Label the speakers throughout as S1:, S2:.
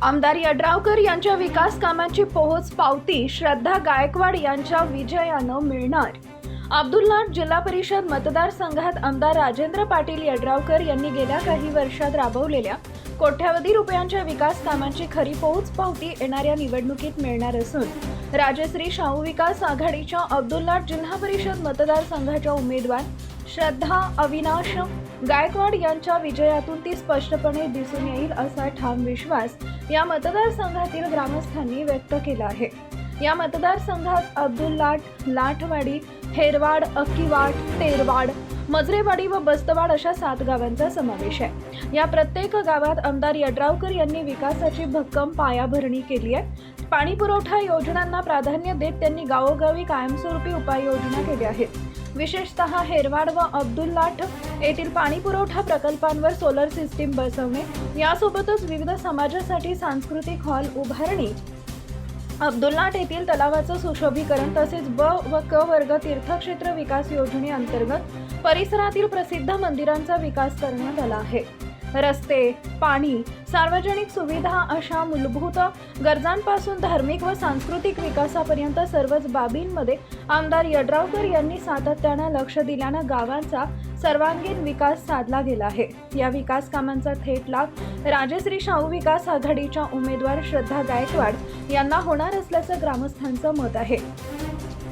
S1: आमदार यड्रावकर यांच्या विकास कामांची पोहोच पावती श्रद्धा गायकवाड यांच्या विजयानं मिळणार। अब्दुल्लाट जिल्हा परिषद मतदारसंघात आमदार राजेंद्र पाटील यड्रावकर यांनी गेल्या काही वर्षात राबवलेल्या कोट्यावधी रुपयांच्या विकास कामांची खरी पोहोच पावती येणाऱ्या निवडणुकीत मिळणार असून राजश्री शाहू विकास आघाडीच्या अब्दुल्लाट जिल्हा परिषद मतदारसंघाच्या उमेदवार श्रद्धा अविनाश गायकवाड यांच्या विजयातून ती स्पष्टपणे दिसून येईल असा ठाम विश्वास या मतदारसंघातील ग्रामस्थांनी व्यक्त केला आहे। या मतदारसंघात अब्दुल्लाट, लाठवाडी, हेरवाड, अक्कीवाड, तेरवाड, मजरेवाडी व बस्तवाड अशा 7 गावांचा समावेश आहे। या प्रत्येक गावात आमदार यड्रावकर यांनी विकासाची भक्कम पायाभरणी केली आहे। पाणी पुरवठा योजनांना प्राधान्य देत त्यांनी गावोगावी कायमस्वरूपी उपाययोजना केल्या आहेत। विशेषतः हेरवाड व अब्दुल्लाट येथील पाणी पुरवठा प्रकल्पांवर सोलर सिस्टीम बसवणे, यासोबतच विविध समाजासाठी सांस्कृतिक हॉल उभारणी, अब्दुल्लाट येथील तलावाचं सुशोभीकरण तसेच ब व क वर्ग तीर्थक्षेत्र विकास योजनेअंतर्गत परिसरातील प्रसिद्ध मंदिरांचा विकास करण्यात आला आहे। रस्ते, पाणी, सार्वजनिक सुविधा अशा मूलभूत गरजांपासून धार्मिक व सांस्कृतिक विकासापर्यंत सर्वच बाबींमध्ये आमदार यड्रावकर यांनी सातत्याने लक्ष दिल्यानं गावांचा सर्वांगीण विकास साधला गेला आहे। या विकास कामांचा थेट लाभ राजश्री शाहू विकास आघाडीच्या उमेदवार श्रद्धा गायकवाड यांना होणार असल्याचं ग्रामस्थांचं मत आहे।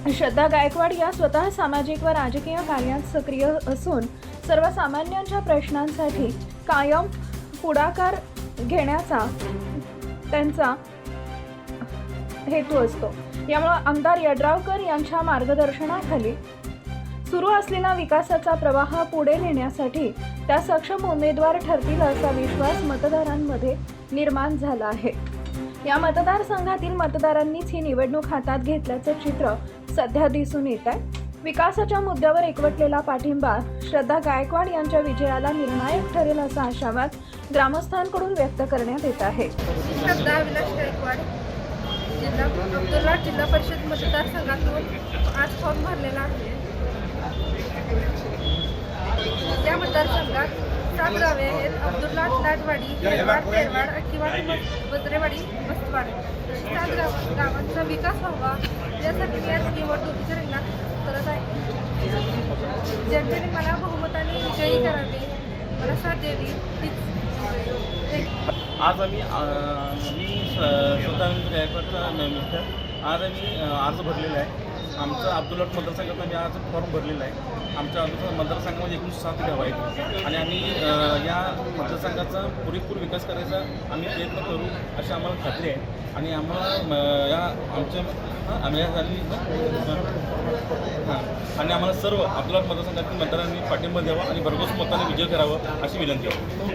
S1: श्रद्धा गायकवाड या स्वतः सामाजिक व राजकीय कार्यात सक्रिय असून सर्वसामान्यांच्या प्रश्नांसाठी कायम पुढाकार घेण्याचा त्यांचा हेतू असतो। यामुळे आमदार यड्रावकर यांच्या मार्गदर्शनाखाली सुरू असलेला विकासाचा प्रवाह पुढे नेण्यासाठी त्या सक्षम उमेदवार ठरतील असा विश्वास मतदारांमध्ये निर्माण झाला आहे। या मतदारसंघातील मतदारांनीच ही निवडणूक हातात घेतल्याचं चित्र सध्या दिसून येत आहे। विकासाच्या मुद्द्यावर एकवटलेला पाठिंबा श्रद्धा गायकवाड यांच्या विजयाला निर्णायक ठरेल असा आशावाद ग्रामस्थांकडून व्यक्त करण्यात येत आहे।
S2: श्रद्धा अविनाश गायकवाड, अब्दुल्लाट जिल्हा परिषद मतदारसंघातून आज फॉर्म भरलेला आहे। या मतदारसंघात 7 गावे आहेत: अब्दुल्लाट, लाटवाडी, हेरवाड, तेरवाड, अक्कीवाड, मजरेवाडी, बस्तवाड अशी 7 गावांचा विकास व्हावा यासाठी मी आज निवडणुकीच्या रिंगणात करत आहे। जनतेने मला बहुमताने विजयी करावे, मला साथ द्यावी हीच।
S3: आज आम्ही श्रद्धा गायकवाडचा मिस्टर आज आम्ही अर्ज भरलेला आहे। आमचा अब्दुल्लाट मतदारसंघात आम्ही आज फॉर्म भरलेला आहे। आमच्या मतदारसंघामध्ये एकूण 7 गाव आहेत आणि आम्ही या मतदारसंघाचा पुरेपूर विकास करायचा आम्ही प्रयत्न करू अशी आम्हाला खात्री आहे। आणि आम्हाला आणि आम्हाला सर्व अब्दुल्लाट मतदारसंघातील मतदारांनी पाठिंबा द्यावा आणि भरघोस मताने विजय करावा अशी विनंती आहे।